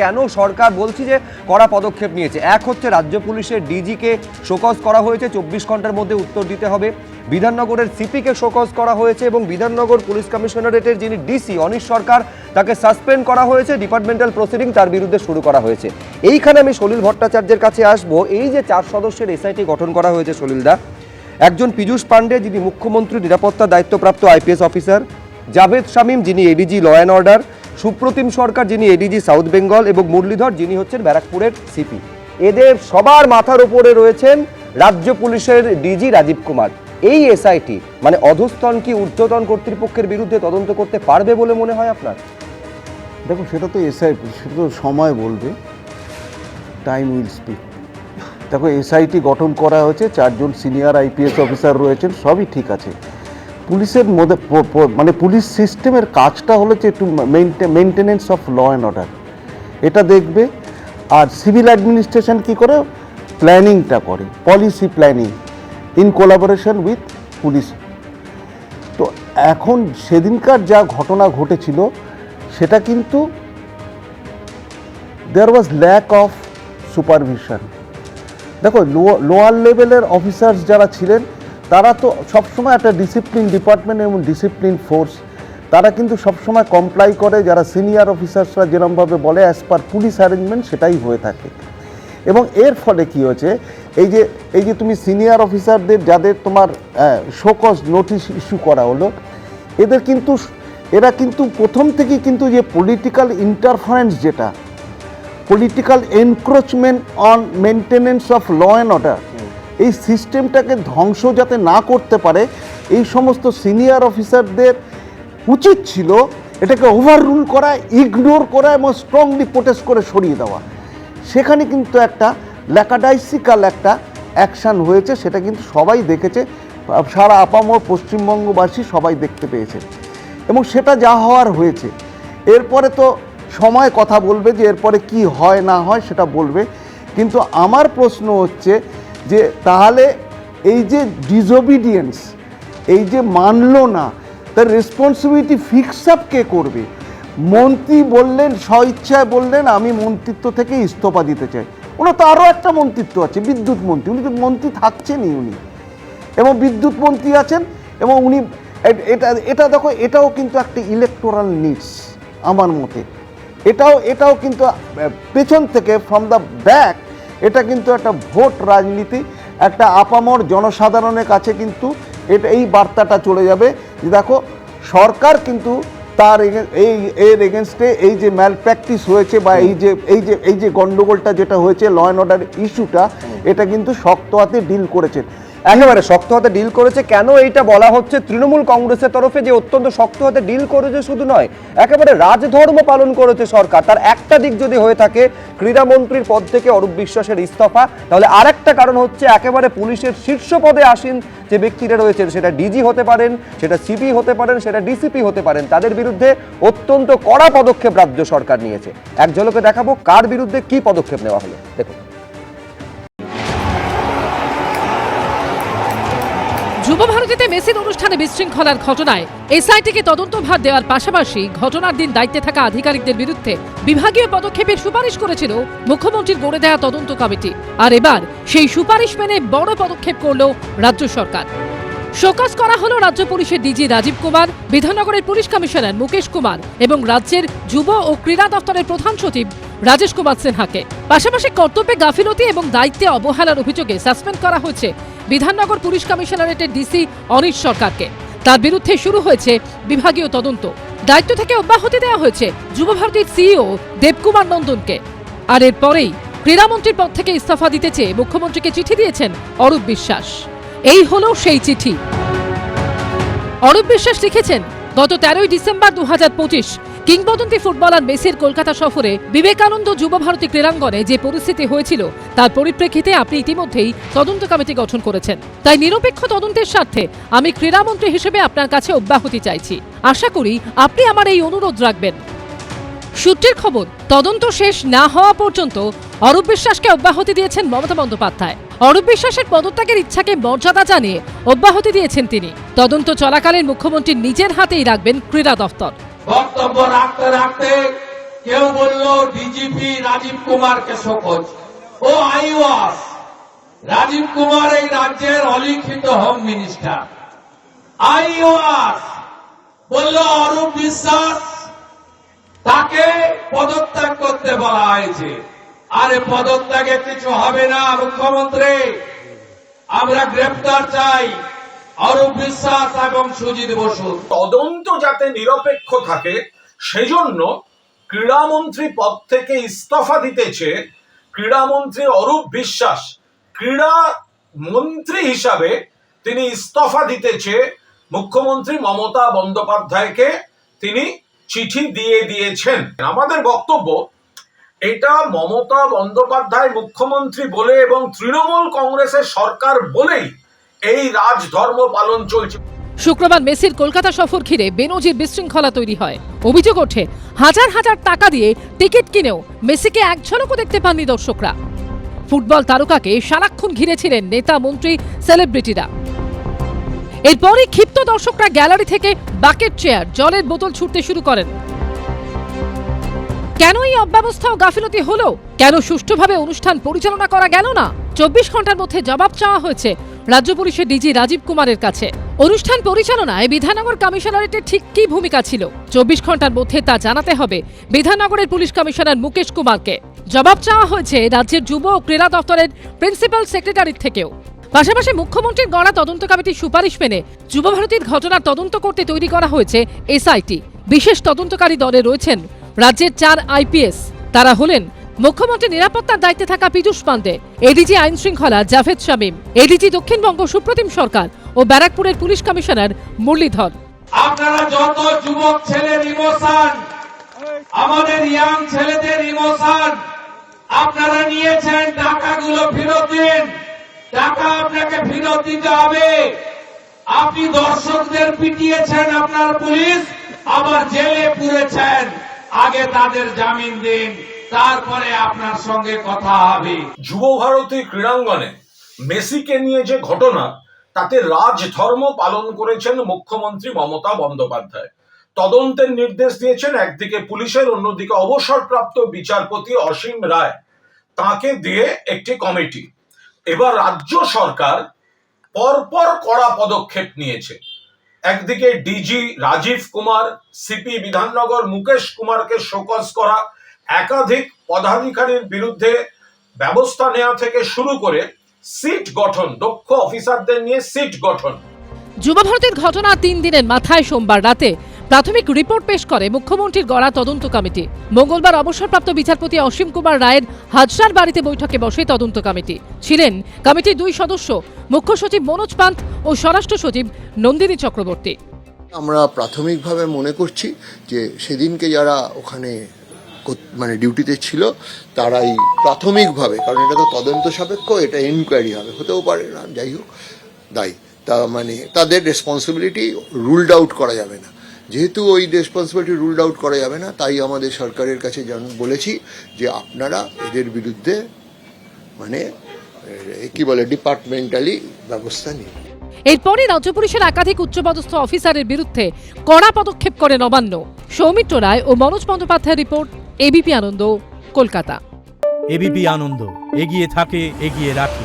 কেন সরকার বলছি যে কড়া পদক্ষেপ নিয়েছে। এক হচ্ছে রাজ্য পুলিশের ডিজিকে শোকজ করা হয়েছে, 24 ঘন্টার মধ্যে উত্তর দিতে হবে। বিধাননগরের সিপিকে শোকজ করা হয়েছে এবং বিধাননগর পুলিশ কমিশনারেটের যিনি ডিসি অনিশ সরকার তাকে সাসপেন্ড করা হয়েছে, ডিপার্টমেন্টাল প্রসিডিং তার বিরুদ্ধে শুরু করা হয়েছে। এইখানে আমি সলিল ভট্টাচার্যের কাছে আসবো। এই যে 4 সদস্যের এসআইটি গঠন করা হয়েছে সলিলদা, একজন পীযূষ পান্ডে যিনি মুখ্যমন্ত্রী নিরাপত্তা দায়িত্বপ্রাপ্ত আইপিএস অফিসার, জাভেদ শামীম যিনি ADG law and order, Supratim Sarkar যিনি এডিজি সাউথ বেঙ্গল এবং মুরলীধর যিনি হচ্ছেন ব্যারাকপুরের সিপি। এদের সবার মাথার উপরে রয়েছেন রাজ্য পুলিশের ডিজি রাজীব কুমার। এই এসআইটি মানে অধস্তন কি ঊর্ধ্বতন কর্তৃপক্ষের বিরুদ্ধে তদন্ত করতে পারবে বলে মনে হয় আপনার? দেখুন, সেটা তো এসআইটি, সেটা তো সময় বলবে, টাইম উইল স্পিক। দেখো, এসআইটি গঠন করা হয়েছে, 4 জন সিনিয়র আইপিএস অফিসার রয়েছেন, সবই ঠিক আছে। পুলিশের মধ্যে মানে পুলিশ সিস্টেমের কাজটা হলো যে একটু maintenance of law and order, এটা দেখবে। আর সিভিল অ্যাডমিনিস্ট্রেশন কী করে প্ল্যানিংটা করে, policy planning in collaboration with police. তো এখন সেদিনকার যা ঘটনা ঘটেছিল সেটা কিন্তু there was lack of supervision. দেখো, লোয়ার লেভেলের অফিসার্স যারা ছিলেন তারা তো সবসময় একটা ডিসিপ্লিন ডিপার্টমেন্ট এবং ডিসিপ্লিন ফোর্স, তারা কিন্তু সবসময় কমপ্লাই করে, যারা সিনিয়র অফিসার্সরা যেরকমভাবে বলে অ্যাজ পার পুলিশ অ্যারেঞ্জমেন্ট সেটাই হয়ে থাকে। এবং এর ফলে কী হয়েছে, এই যে তুমি সিনিয়র অফিসারদের যাদের তোমার শোকজ নোটিশ ইস্যু করা হলো, এরা কিন্তু প্রথম থেকেই কিন্তু যে পলিটিক্যাল ইন্টারফারেন্স, যেটা political encroachment on maintenance of law and order, এই সিস্টেমটাকে ধ্বংস যাতে না করতে পারে এই সমস্ত সিনিয়র অফিসারদের উচিত ছিল এটাকে ওভাররুল করা, ইগনোর করা এবং স্ট্রংলি প্রোটেস্ট করে সরিয়ে দেওয়া। সেখানে কিন্তু একটা ল্যাকাডাইসিক্যাল একটা অ্যাকশান হয়েছে, সেটা কিন্তু সবাই দেখেছে, সারা আপামর পশ্চিমবঙ্গবাসী সবাই দেখতে পেয়েছে। এবং সেটা যা হওয়ার হয়েছে, এরপরে তো সময় কথা বলবে যে এরপরে কি হয় না হয় সেটা বলবে। কিন্তু আমার প্রশ্ন হচ্ছে যে তাহলে এই যে ডিসওবিডিয়েন্স, এই যে মানলো না, তার রেসপন্সিবিলিটি ফিক্স আপ কে করবে? মন্ত্রী বললেন, স্বইচ্ছায় বললেন আমি মন্ত্রিত্ব থেকে ইস্তফা দিতে চাই। ওনার তো আরও একটা মন্ত্রিত্ব আছে, বিদ্যুৎ মন্ত্রী, উনি তো মন্ত্রী থাকছেনই উনি, এবং বিদ্যুৎ মন্ত্রী আছেন। এবং উনি এটা দেখো, এটাও কিন্তু একটা ইলেকটোরাল নিডস আমার মতে। এটাও কিন্তু পেছন থেকে ফ্রম দ্য ব্যাক এটা কিন্তু একটা ভোট রাজনীতি, একটা আপামর জনসাধারণের কাছে কিন্তু এই বার্তাটা চলে যাবে যে দেখো, সরকার কিন্তু তার এর এগেনস্টে এই যে ম্যাল প্র্যাকটিস হয়েছে বা এই যে গন্ডগোলটা যেটা হয়েছে ল অ্যান্ড অর্ডার ইস্যুটা, এটা কিন্তু শক্ত হাতে ডিল করেছেন, একেবারে শক্ত হাতে ডিল করেছে। কেন এইটা বলা হচ্ছে তৃণমূল কংগ্রেসের তরফে যে অত্যন্ত শক্ত হাতে ডিল করেছে শুধু নয়, একেবারে রাজধর্ম পালন করেছে সরকার। তার একটা দিক যদি হয়ে থাকে ক্রীড়ামন্ত্রীর পদ থেকে অরূপ বিশ্বাসের ইস্তফা, তাহলে আরেকটা কারণ হচ্ছে একেবারে পুলিশের শীর্ষ পদে আসীন যে ব্যক্তিরা রয়েছেন, সেটা ডিজি হতে পারেন, সেটা সিপি হতে পারেন, সেটা ডিসিপি হতে পারেন, তাদের বিরুদ্ধে অত্যন্ত কড়া পদক্ষেপ রাজ্য সরকার নিয়েছে। এক ঝলকে দেখাবো কার বিরুদ্ধে কি পদক্ষেপ নেওয়া হলো, দেখুন। যুবভারতীতে মেসির অনুষ্ঠানে বিশৃঙ্খলার ঘটনায় এসআইটিকে তদন্তভার দেওয়ার পাশাপাশি ঘটনার দিন দায়িত্বে থাকা আধিকারিকদের বিরুদ্ধে বিভাগীয় পদক্ষেপের সুপারিশ করেছিল মুখ্যমন্ত্রীর গড়ে দেওয়া তদন্ত কমিটি। আর এবার সেই সুপারিশ মেনে বড় পদক্ষেপ করল রাজ্য সরকার। শোকজ করা হলো রাজ্য পুলিশের ডিজি রাজীব কুমার, বিধাননগরের পুলিশ কমিশনার মুকেশ কুমার এবং রাজ্যের যুব ও ক্রীড়া দপ্তরের প্রধান সচিব রাজেশ কুমার সিনহাকে। পাশাপাশি কর্তব্যে গাফিলতি এবং দায়িত্বে অবহেলার অভিযোগে সাসপেন্ড করা হয়েছে বিধাননগর পুলিশ কমিশনারেটের ডিসি অনিশ সরকারকে। তার বিরুদ্ধে শুরু হয়েছে বিভাগীয় তদন্ত। দায়িত্ব থেকে অব্যাহতি দেওয়া হয়েছে যুবভারতীর সিইও দেবকুমার নন্দনকে। আর এরপরেই ক্রীড়ামন্ত্রীর পদ থেকে ইস্তফা দিতে চেয়ে মুখ্যমন্ত্রীকে চিঠি দিয়েছেন অরূপ বিশ্বাস। এই হলো সেই চিঠি। অরূপ বিশ্বাস লিখেছেন, গত 13ই ডিসেম্বর 2025 কিংবদন্তি ফুটবলার মেসির কলকাতা সফরে বিবেকানন্দ যুবভারতী ক্রীড়াঙ্গনে যে পরিস্থিতি হয়েছিল তার পরিপ্রেক্ষিতে আপনি ইতিমধ্যেই তদন্ত কমিটি গঠন করেছেন। তাই নিরপেক্ষ তদন্তের স্বার্থে আমি ক্রীড়ামন্ত্রী হিসেবে আপনার কাছে অব্যাহতি চাইছি। আশা করি আপনি আমার এই অনুরোধ রাখবেন। সূত্রের খবর, তদন্ত শেষ না হওয়া পর্যন্ত অরূপ বিশ্বাসকে অব্যাহতি দিয়েছেন মমতা বন্দ্যোপাধ্যায়। অরূপ বিশ্বাসের পদত্যাগের ইচ্ছাকে মর্যাদা জানিয়ে অব্যাহতি দিয়েছেন তিনি। তদন্ত চলাকালীন মুখ্যমন্ত্রী নিজের হাতেই রাখবেন ক্রীড়া দফতর। বক্তব্য রাখতে রাখতে কেউ বললো ডিজিপি রাজীব কুমারকে শোকজ। ও আইওয়াস রাজীব কুমার এই রাজ্যের অলিখিত হোম মিনিস্টার। আইওয়াস বলল অরূপ বিশ্বাস তাকে পদত্যাগ করতে বলা হয়েছে। আরে পদত্যাগে কিছু হবে না মুখ্যমন্ত্রী, আমরা গ্রেপ্তার চাই অরূপ বিশ্বাস এবং সুজিত বসু। তদন্ত যাতে নিরপেক্ষ থাকে সেজন্য ক্রীড়ামন্ত্রী পদ থেকে ইস্তফা দিতেছে ক্রীড়ামন্ত্রী অরূপ বিশ্বাস। ক্রীড়া মন্ত্রী হিসাবে তিনি ইস্তফা দিতেছে মুখ্যমন্ত্রী মমতা বন্দ্যোপাধ্যায়কে তিনি চিঠি দিয়ে দিয়েছেন। আমাদের বক্তব্য এটা মমতা বন্দ্যোপাধ্যায় মুখ্যমন্ত্রী বলে এবং তৃণমূল কংগ্রেসের সরকার বলেই এই রাজধর্ম পালন চলছে। শুক্রবার মেসির কলকাতা সফর ঘিরে বেনজির বিশৃঙ্খলা তৈরি হয়। অভিযোগ ওঠে হাজার হাজার টাকা দিয়ে টিকিট কিনেও মেসিকে এক ঝলকও দেখতে পাননি দর্শকরা। ফুটবল তারকাকে সারাক্ষণ ঘিরেছিলেন নেতা মন্ত্রী সেলিব্রিটিরা। এরপরই ক্ষিপ্ত দর্শকরা গ্যালারি থেকে বাকেট চেয়ার জলের বোতল ছুটতে শুরু করেন। কেন এই অব্যবস্থা ও গাফিলতি হলো? কেন সুষ্ঠুভাবে অনুষ্ঠান পরিচালনা করা গেল না? 24 ঘন্টার মধ্যে জবাব চাওয়া হয়েছে রাজ্য পুলিশের ডিজি রাজীব কুমারের কাছে। অনুষ্ঠান পরিচালনায় বিধাননগর কমিশনারেটের ঠিক কী ভূমিকা ছিল 24 ঘন্টার মধ্যে তা জানাতে হবে বিধাননগরের পুলিশ কমিশনার মুকেশ কুমারকে। জবাব চাওয়া হয়েছে রাজ্যের যুব ও ক্রীড়া দপ্তরের প্রিন্সিপাল সেক্রেটারির থেকেও। পাশাপাশি মুখ্যমন্ত্রীর গড়া তদন্ত কমিটির সুপারিশ মেনে যুবভারতীর ঘটনার তদন্ত করতে তৈরি করা হয়েছে এসআইটি। বিশেষ তদন্তকারী দলে রয়েছেন রাজ্যের 4 আইপিএস। তারা হলেন মুখ্যমন্ত্রী নিরাপত্তার দায়িত্বে থাকা পীযূষ পান্ডে, এডিজি আইন শৃঙ্খলা জাভেদ শামীম, এডিজি দক্ষিণবঙ্গ সুপ্রতিম সরকার ও ব্যারাকপুরের পুলিশ কমিশনার মুরলীধর। আপনারা যত যুবক ছেলের ইমোশন, আমাদের ইয়াং ছেলেদের ইমোশন আপনারা নিয়েছেন, টাকাগুলো ফেরত দিন। টাকা আপনাকে ফেরত দিতে হবে। আপনি দর্শকদের পিটিয়েছেন আপনার পুলিশ, আবার জেলে পুরেছেন। আগে তাদের জামিন দিন, তারপরে আপনার সঙ্গে কথা হবে। যুব ভারতী ক্রীড়াঙ্গনে মেসিকে নিয়ে যে ঘটনা, তাতে রাজধর্ম পালন করেছেন মুখ্যমন্ত্রী মমতা বন্দ্যোপাধ্যায়। তদন্তের নির্দেশ দিয়েছেন একদিকে পুলিশের, অন্যদিকে অবসরপ্রাপ্ত বিচারপতি অসীম রায়, তাকে দিয়ে একটি কমিটি। এবার রাজ্য সরকার পরপর কড়া পদক্ষেপ নিয়েছে। একদিকে ডিজি রাজীব কুমার, সিপি বিধাননগর মুকেশ কুমারকে শোকজ করা, একাধিক পদাধিকারীর বিরুদ্ধে ব্যবস্থা নেওয়া থেকে শুরু করে সিট গঠন, দক্ষ অফিসারদের নিয়ে সিট গঠন। যুবভারতীর ঘটনা 3 দিনের মাথায় সোমবার রাতে প্রাথমিক রিপোর্ট পেশ করে মুখ্যমন্ত্রীর গড়া তদন্ত কমিটি। মঙ্গলবার অবসরপ্রাপ্ত বিচারপতি অসীম কুমার রায়ের হাজরার বাড়িতে বৈঠকে বসে তদন্ত কমিটি। ছিলেন কমিটির 2 সদস্য, মুখ্য সচিব মনোজ পান্থ ও স্বরাষ্ট্র সচিব নন্দিনী চক্রবর্তী। আমরা প্রাথমিকভাবে মনে করছি যে সেদিনকে যারা ওখানে মানে ডিউটিতে ছিল তারাই প্রাথমিকভাবে, কারণ এটা তো তদন্ত সাপেক্ষ, এটা এনকোয়ারি হবে, হতেও পারে না, যাই হোক দায়ী, তা মানে তাদের রেসপন্সিবিলিটি রুলড আউট করা যাবে না। যেহেতু ওই রেসপন্সিবিলিটি রুলড আউট করা যাবে না, তাই আমাদের সরকারের কাছে বলেছি যে আপনারা এদের বিরুদ্ধে মানে কি বলে ডিপার্টমেন্টালি ব্যবস্থা নিন। এরপরই রাজ্য পুলিশের একাধিক উচ্চপদস্থ অফিসারের বিরুদ্ধে কড়া পদক্ষেপ করে নবান্ন। সৌমিত্র রায় ও মনোজ বন্দ্যোপাধ্যায়ের রিপোর্ট, এবিপি আনন্দ, কলকাতা। এবিপি আনন্দ, এগিয়ে থাকে, এগিয়ে রাখে।